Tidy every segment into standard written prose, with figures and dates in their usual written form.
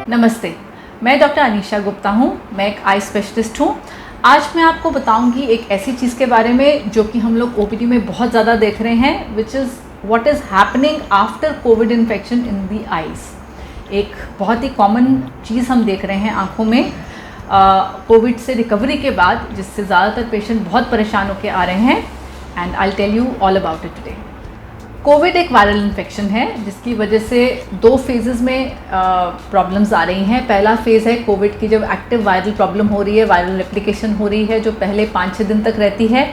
नमस्ते, मैं डॉक्टर अनीशा गुप्ता हूँ। मैं एक आई स्पेशलिस्ट हूँ। आज मैं आपको बताऊँगी एक ऐसी चीज़ के बारे में जो कि हम लोग ओपीडी में बहुत ज़्यादा देख रहे हैं, which is what is happening after Covid infection in the eyes. एक बहुत ही कॉमन चीज़ हम देख रहे हैं आँखों में कोविड से रिकवरी के बाद, जिससे ज़्यादातर पेशेंट बहुत परेशान होकर आ रहे हैं। And I tell you all about it today. COVID एक वायरल इन्फेक्शन है जिसकी वजह से दो फेजेस में प्रॉब्लम्स आ रही हैं। पहला फेज़ है कोविड की जब एक्टिव वायरल प्रॉब्लम हो रही है, वायरल रेप्लिकेशन हो रही है, जो पहले 5-6 दिन तक रहती है।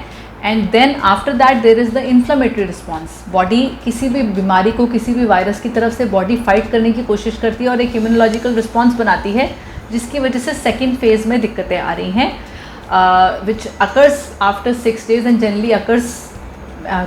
And then after that there is the inflammatory response. Body किसी भी बीमारी को, किसी भी वायरस की तरफ से बॉडी फाइट करने की कोशिश करती है और एक इम्यूनोलॉजिकल रिस्पॉन्स बनाती है, जिसकी वजह से सेकेंड फेज़ में दिक्कतें आ रही हैं, which occurs after 6 days and generally occurs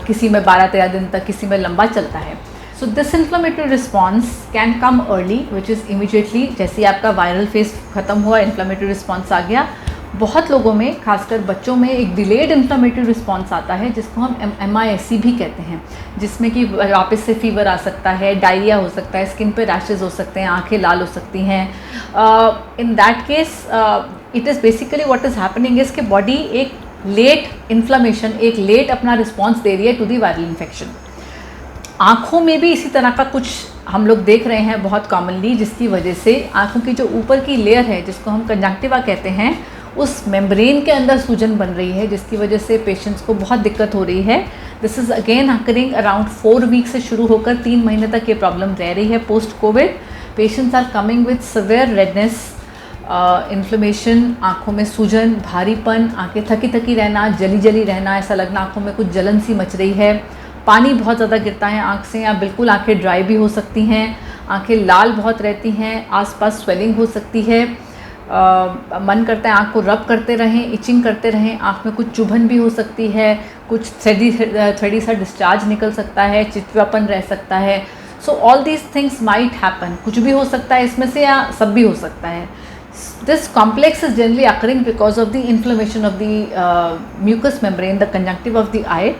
किसी में 12-13 दिन तक, किसी में लंबा चलता है। So this inflammatory response can come early, which is immediately जैसे ही आपका वायरल फेज ख़त्म हुआ, इन्फ्लेमेटरी रिस्पॉन्स आ गया। बहुत लोगों में, खासकर बच्चों में, एक डिलेड इन्फ्लेमेटरी रिस्पॉन्स आता है जिसको हम MISC भी कहते हैं, जिसमें कि वापस से फीवर आ सकता है, डायरिया हो सकता है, स्किन पे रैशेज हो सकते हैं, आंखें लाल हो सकती हैं। In that case it is basically what is happening is कि बॉडी एक लेट इन्फ्लेमेशन, एक लेट अपना रिस्पॉन्स दे रही है टू दी वायरल इन्फेक्शन। आँखों में भी इसी तरह का कुछ हम लोग देख रहे हैं बहुत कॉमनली, जिसकी वजह से आँखों की जो ऊपर की लेयर है, जिसको हम कंजंक्टिवा कहते हैं, उस मेम्ब्रेन के अंदर सूजन बन रही है, जिसकी वजह से पेशेंट्स को बहुत दिक्कत हो रही है। This is again happening around 4 week से शुरू होकर 3 महीने तक ये प्रॉब्लम रह रही है post COVID. Patients are coming with severe redness, inflammation, आँखों में सूजन, भारीपन, आँखें थकी थकी रहना, जली जली रहना, ऐसा लगना आँखों में कुछ जलन सी मच रही है। पानी बहुत ज़्यादा गिरता है आँख से, या बिल्कुल आँखें ड्राई भी हो सकती हैं, आँखें लाल बहुत रहती हैं, आसपास स्वेलिंग हो सकती है। मन करता है आँख को रब करते रहें, इचिंग करते रहें, आँख में कुछ चुभन भी हो सकती है, कुछ थ्रेडी सा डिस्चार्ज निकल सकता है, चिपचिपापन रह सकता है। So all these things might happen. कुछ भी हो सकता है इसमें से, या सब भी हो सकता है। This complex is generally occurring because of the inflammation of the mucous membrane, the conjunctiva of the eye,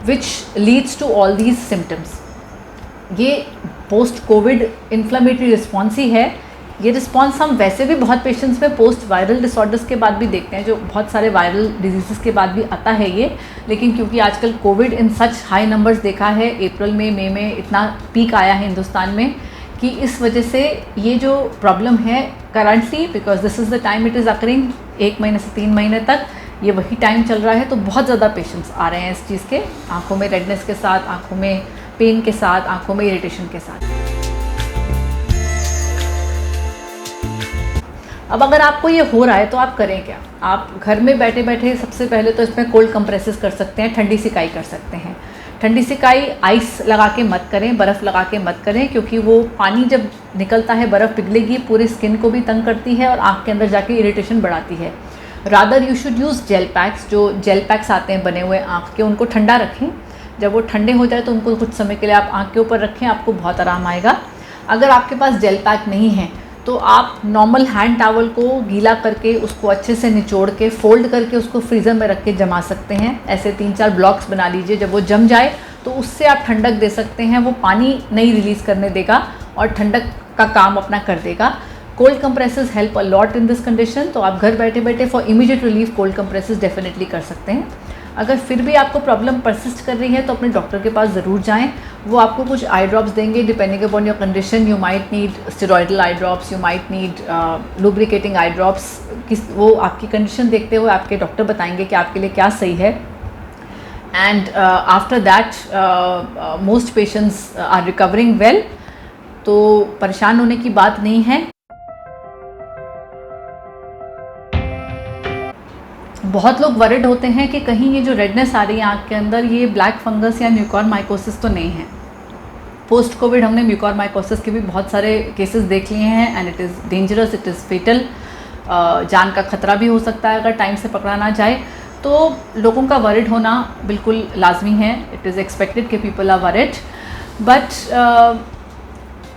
which leads to all these symptoms. ये पोस्ट कोविड इन्फ्लेमेटरी रिस्पॉन्स ही है। ये रिस्पॉन्स हम वैसे भी बहुत पेशेंट्स में पोस्ट वायरल डिसऑर्डर्स के बाद भी देखते हैं, जो बहुत सारे वायरल डिजीज़ के बाद भी आता है ये। लेकिन क्योंकि आजकल कोविड इन सच हाई नंबर्स देखा है, अप्रैल में, मई में इतना पीक आया है हिंदुस्तान में, कि इस वजह से ये जो प्रॉब्लम है currently, because this is the time it is occurring, 1 महीने से 3 महीने तक ये वही टाइम चल रहा है, तो बहुत ज़्यादा पेशेंट्स आ रहे हैं इस चीज़ के, आंखों में रेडनेस के साथ, आंखों में पेन के साथ, आंखों में इरिटेशन के साथ। अब अगर आपको ये हो रहा है तो आप करें क्या? आप घर में बैठे बैठे सबसे पहले तो इसमें कोल्ड कंप्रेसेस कर सकते हैं, ठंडी सिकाई कर सकते हैं। ठंडी सिकाई आइस लगा के मत करें, बर्फ़ लगा के मत करें, क्योंकि वो पानी जब निकलता है, बर्फ़ पिघलेगी, पूरी स्किन को भी तंग करती है और आँख के अंदर जाके इरिटेशन बढ़ाती है। Rather you should use gel packs. जो जेल पैक्स आते हैं बने हुए आँख के, उनको ठंडा रखें। जब वो ठंडे हो जाए तो उनको कुछ समय के लिए आप आँख के ऊपर रखें, आपको बहुत आराम आएगा। अगर आपके पास जेल पैक नहीं है तो आप नॉर्मल हैंड टॉवल को गीला करके, उसको अच्छे से निचोड़ के, फोल्ड करके उसको फ्रीज़र में रख के जमा सकते हैं। ऐसे 3-4 ब्लॉक्स बना लीजिए। जब वो जम जाए तो उससे आप ठंडक दे सकते हैं। वो पानी नहीं रिलीज़ करने देगा और ठंडक का काम अपना कर देगा। Cold compresses help a lot in this condition. तो आप घर बैठे बैठे for immediate relief cold compresses definitely कर सकते हैं। अगर फिर भी आपको प्रॉब्लम परसिस्ट कर रही है तो अपने डॉक्टर के पास ज़रूर जाएं। वो आपको कुछ आई ड्रॉप्स देंगे, depending upon your condition. You might need steroidal eye drops, you might need lubricating eye drops. वो आपकी कंडीशन देखते हुए आपके डॉक्टर बताएंगे कि आपके लिए क्या सही है। And after that most patients are recovering well. तो परेशान होने की बात नहीं है। बहुत लोग वरिड होते हैं कि कहीं ये जो रेडनेस आ रही है आँख के अंदर, ये ब्लैक फंगस या म्यूकरमाइकोसिस तो नहीं है। पोस्ट कोविड हमने म्यूकरमाइकोसिस के भी बहुत सारे केसेस देख लिए हैं, and it is dangerous, it is fatal. जान का खतरा भी हो सकता है अगर टाइम से पकड़ा ना जाए। तो लोगों का वरिड होना बिल्कुल लाजमी है। इट इज़ एक्सपेक्टेड कि पीपल आर वरिड, बट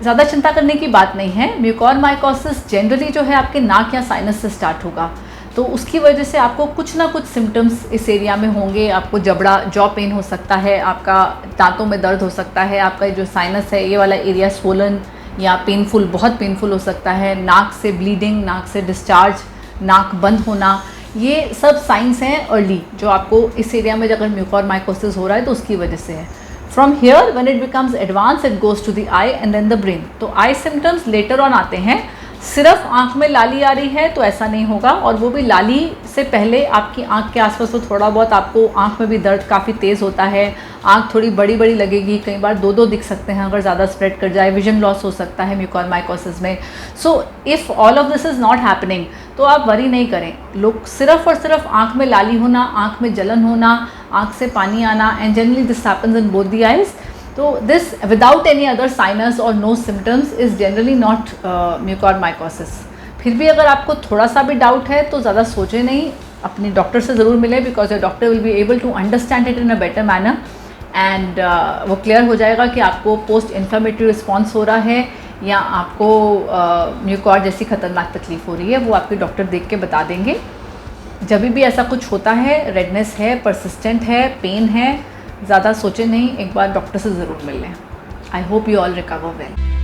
ज़्यादा चिंता करने की बात नहीं है। म्यूकरमाइकोसिस जनरली जो है आपके नाक या साइनस से स्टार्ट होगा, तो उसकी वजह से आपको कुछ ना कुछ सिम्टम्स इस एरिया में होंगे। आपको जॉ पेन हो सकता है, आपका दांतों में दर्द हो सकता है, आपका जो साइनस है ये वाला एरिया स्वोलन या पेनफुल, बहुत पेनफुल हो सकता है, नाक से ब्लीडिंग, नाक से डिस्चार्ज, नाक बंद होना, ये सब साइंस हैं अर्ली जो आपको इस एरिया में अगर म्यूकोरमाइकोसिस हो रहा है तो उसकी वजह से है। From here when it becomes advance it goes to the eye and then the brain. तो आई सिम्टम्स लेटर ऑन आते हैं। सिर्फ आंख में लाली आ रही है तो ऐसा नहीं होगा, और वो भी लाली से पहले आपकी आंख के आसपास तो थोड़ा बहुत आपको आंख में भी दर्द काफ़ी तेज़ होता है, आंख थोड़ी बड़ी बड़ी लगेगी, कई बार दो दो दिख सकते हैं अगर ज़्यादा स्प्रेड कर जाए, विजन लॉस हो सकता है म्यूकोरमाइकोसिस में। So if all of this is not happening तो आप वरी नहीं करें। लोग सिर्फ और सिर्फ आंख में लाली होना, आंख में जलन होना, आंख से पानी आना, and generally this happens in both the eyes. तो this without any other sinus और no symptoms is generally not mucormycosis. फिर भी अगर आपको थोड़ा सा भी डाउट है तो ज़्यादा सोचें नहीं, अपने डॉक्टर से ज़रूर मिलें, because your doctor will be able to understand it in a better manner, and वो क्लियर हो जाएगा कि आपको पोस्ट इन्फ्लेमेटरी रिस्पॉन्स हो रहा है या आपको म्यूकोर जैसी खतरनाक तकलीफ़ हो रही है। वो आपके डॉक्टर देख के बता देंगे। जब भी ऐसा कुछ होता है, रेडनेस है, परसिस्टेंट है, पेन है, ज़्यादा सोचें नहीं, एक बार डॉक्टर से ज़रूर मिल लें। I hope you all recover well.